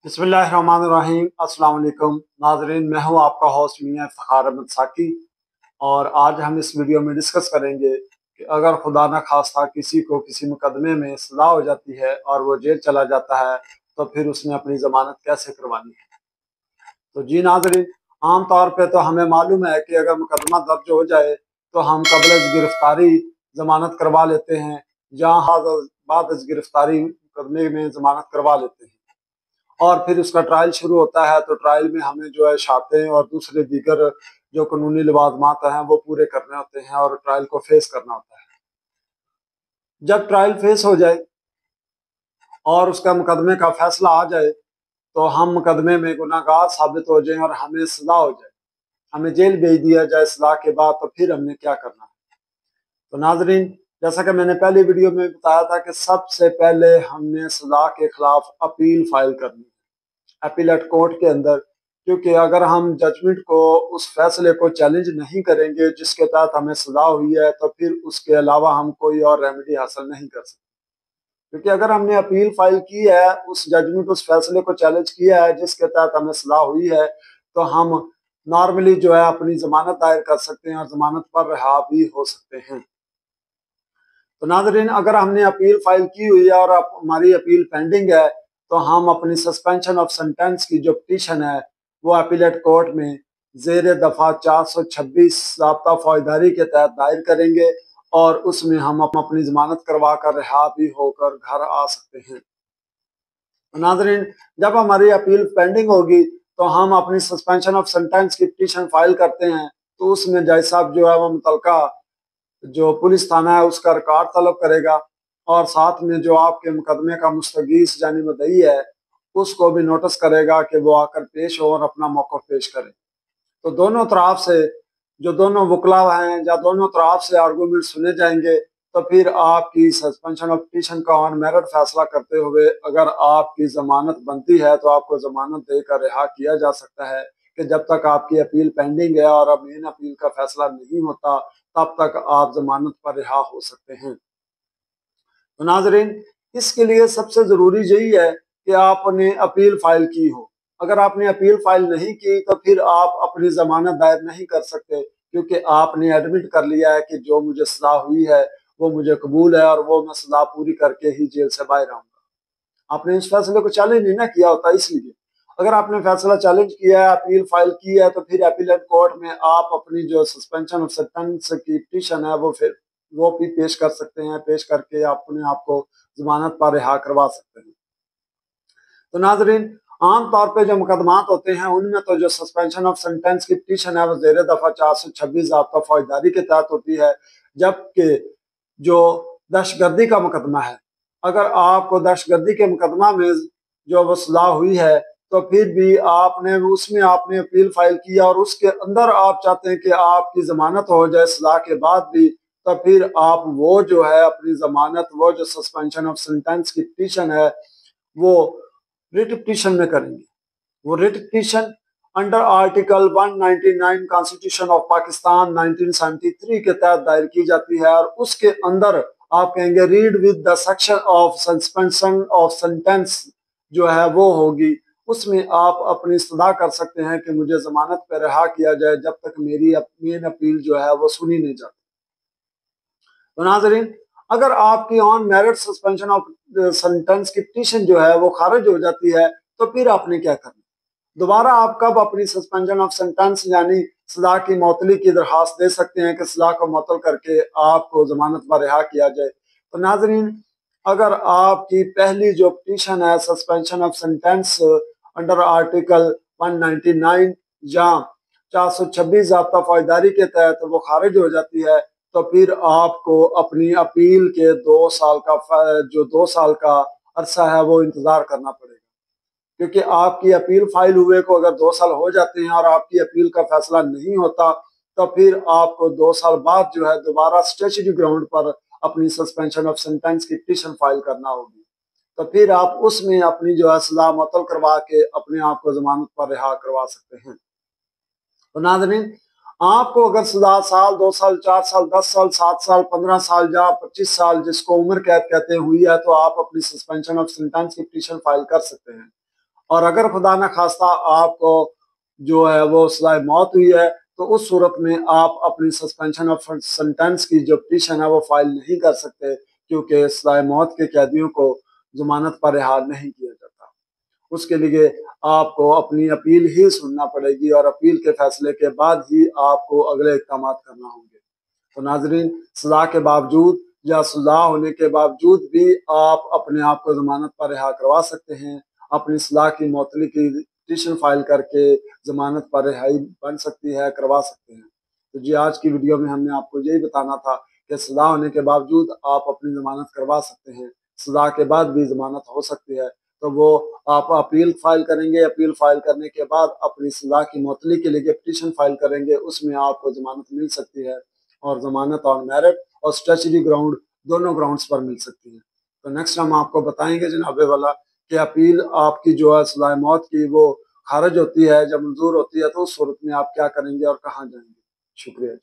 बिस्मिल्लाहिर्रहमानिर्रहीम। अस्सलाम वालेकुम नाज़रीन, मैं हूं आपका होस्ट मियां इफ्तिखार अहमद साकी। और आज हम इस वीडियो में डिस्कस करेंगे कि अगर खुदा न खास्ता किसी को किसी मुकदमे में सज़ा हो जाती है और वो जेल चला जाता है तो फिर उसने अपनी ज़मानत कैसे करवानी है। तो जी नाज़रीन, आम तौर पे तो हमें मालूम है कि अगर मुकदमा दर्ज हो जाए तो हम कबल गिरफ्तारी ज़मानत करवा लेते हैं, जहाँ बाद गिरफ्तारी मुकदमे में ज़मानत करवा लेते हैं और फिर उसका ट्रायल शुरू होता है। तो ट्रायल में हमें जो है शातें और दूसरे दीगर जो कानूनी लवाजमात हैं वो पूरे करने होते हैं और ट्रायल को फेस करना होता है। जब ट्रायल फेस हो जाए और उसका मुकदमे का फैसला आ जाए तो हम मुकदमे में गुनाहगार साबित हो जाएं और हमें सजा हो जाए, हमें जेल भेज दिया जाए सजा के बाद, तो फिर हमने क्या करना है। तो नाजरीन, जैसा कि मैंने पहली वीडियो में बताया था कि सबसे पहले हमने सजा के खिलाफ अपील फाइल करनी है अपीलेट कोर्ट के अंदर, क्योंकि अगर हम जजमेंट को, उस फैसले को चैलेंज नहीं करेंगे जिसके तहत हमें सजा हुई है, तो फिर उसके अलावा हम कोई और रेमेडी हासिल नहीं कर सकते। क्योंकि अगर हमने अपील फाइल की है, उस जजमेंट, उस फैसले को चैलेंज किया है जिसके तहत हमें सजा हुई है, तो हम नॉर्मली जो है अपनी जमानत दायर कर सकते हैं और जमानत पर रिहा भी हो सकते हैं। तो नाज़रीन, अगर हमने अपील फाइल की हुई है और हमारी अपील पेंडिंग है तो हम अपनी सस्पेंशन ऑफ सेंटेंस की जो पिटीशन है वो अपीलेट कोर्ट में जेर दफा 426 ज़ाब्ता फौजदारी के तहत दायर करेंगे और उसमें हम अपनी जमानत करवा कर रिहा भी होकर घर आ सकते हैं। नाज़रीन, जब हमारी अपील पेंडिंग होगी तो हम अपनी सस्पेंशन ऑफ सेंटेंस की पिटीशन फाइल करते हैं, तो उसमें जज साहब जो है वो मुतलका जो पुलिस थाना है उसका रिकॉर्ड तलब करेगा और साथ में जो आपके मुकदमे का मुस्तगीस यानी मुद्दई है उसको भी नोटिस करेगा कि वो आकर पेश हो और अपना मौक़िफ़ पेश करे। तो दोनों तरफ से जो दोनों वकला हैं या दोनों तरफ से आर्गूमेंट सुने जाएंगे, तो फिर आपकी सस्पेंशन ऑफ पिटीशन का ऑन मेरिट फैसला करते हुए अगर आपकी जमानत बनती है तो आपको जमानत देकर रिहा किया जा सकता है कि जब तक आपकी अपील पेंडिंग है और अब मेन अपील का फैसला नहीं होता तब तक आप जमानत पर रिहा हो सकते हैं। तो नाजरीन, इसके लिए सबसे जरूरी यही है कि आपने अपील फाइल की हो। अगर आपने अपील फाइल नहीं की तो फिर आप अपनी जमानत दायर नहीं कर सकते, क्योंकि आपने एडमिट कर लिया है कि जो मुझे सजा हुई है वो मुझे कबूल है और वो मैं सजा पूरी करके ही जेल से बाहर आऊंगा। आपने इस फैसले को चैलेंज नहीं ना किया होता, इसलिए अगर आपने फैसला चैलेंज किया है, अपील फाइल की है, तो फिर अपीलेट कोर्ट में आप अपनी जो सस्पेंशन ऑफ सेंटेंस की पिटीशन है वो भी पेश कर सकते हैं। पेश करके अपने आप को जमानत पर रिहा करवा सकते हैं। तो नाजरीन, आम तौर पे जो मुकदमात होते हैं उनमें तो जो सस्पेंशन ऑफ सेंटेंस की पिटीशन है वो जेर दफा 426 ज़ाब्ता फौजदारी के तहत होती है, जबकि जो दहशतगर्दी का मुकदमा है, अगर आपको दहशतगर्दी के मुकदमा में जो वो सजा हुई है तो फिर भी आपने उसमें आपने अपील फाइल किया और उसके अंदर आप चाहते हैं कि आपकी जमानत हो जाए सजा के बाद भी, तो फिर आप वो जो है अपनी जमानत, वो जो सस्पेंशन ऑफ सेंटेंस की पिटीशन है वो रिट पिटीशन में करेंगे। वो writ petition under article 199 constitution of Pakistan 1973 के तहत दायर की जाती है और उसके अंदर आप कहेंगे read with the section of suspension of sentence जो है वो होगी। उसमें आप अपनी इस्तदा कर सकते हैं कि मुझे जमानत पर रिहा किया जाए जब तक मेरी मेन अपील जो है वो सुनी नहीं जाती। तो नाजरीन, अगर आपकी on merit suspension of sentence की पिटीशन जो है वो खारिज हो जाती है तो फिर आपने क्या करना। दोबारा आप कब अपनी सस्पेंशन ऑफ सेंटेंस यानी सजा की मअतली की दरखास्त दे सकते हैं कि सजा को मअतल करके आपको जमानत पर रिहा किया जाए। तो नाजरीन, अगर आपकी पहली जो पिटीशन है suspension of sentence under article 199 या 426 ज़ाब्ता फौजदारी के तहत वो खारिज हो जाती है, तो फिर आपको अपनी अपील के 2 साल का अरसा है वो इंतजार करना पड़ेगा। क्योंकि आपकी अपील फाइल हुए को अगर 2 साल हो जाते हैं और आपकी अपील का फैसला नहीं होता तो फिर आपको 2 साल बाद जो है दोबारा स्टेचुटरी ग्राउंड पर अपनी सस्पेंशन ऑफ सेंटेंस की पिटीशन फाइल करना होगी। तो फिर आप उसमें अपनी जो है सजा मुअत्तल करवा के अपने आप को जमानत पर रिहा करवा सकते हैं। तो नाज़रीन, आपको अगर सजा साल, 2 साल, 4 साल, 10 साल, 7 साल, 15 साल या 25 साल जिसको उम्र कैद कहते हैं हुई है, तो आप अपनी सस्पेंशन ऑफ सेंटेंस की पिटीशन फाइल कर सकते हैं। और अगर खुदा न खास्ता आपको जो है वो सजाए मौत हुई है, तो उस सूरत में आप अपनी सस्पेंशन ऑफ सेंटेंस की जो पिटीशन है वो फाइल नहीं कर सकते, क्योंकि सजाए मौत के कैदियों को जमानत पर रिहा नहीं किया जाता। उसके लिए आपको अपनी अपील ही सुनना पड़ेगी और अपील के फैसले के बाद ही आपको अगले इक़दाम करना होंगे। तो नाजरीन, सजा के बावजूद या सजा होने के बावजूद भी आप अपने आप को जमानत पर रिहा करवा सकते हैं। अपनी सजा की मौतली की पिटीशन फाइल करके जमानत पर रिहाई बन सकती है, करवा सकते हैं। तो जी, आज की वीडियो में हमने आपको यही बताना था कि सजा होने के बावजूद आप अपनी जमानत करवा सकते हैं, सजा के बाद भी जमानत हो सकती है। तो वो आप अपील फाइल करेंगे, अपील फाइल करने के बाद अपनी सजा की मौतली के लिए पिटीशन फाइल करेंगे, उसमें आपको जमानत मिल सकती है और जमानत ऑन मेरिट और स्टैच्यूटरी ग्राउंड दोनों ग्राउंड्स पर मिल सकती है। तो नेक्स्ट हम आपको बताएंगे जनाबे वाला कि अपील आपकी जो है सजाए मौत की वो खारिज होती है, जब मंजूर होती है, तो उस सूरत में आप क्या करेंगे और कहाँ जाएंगे। शुक्रिया।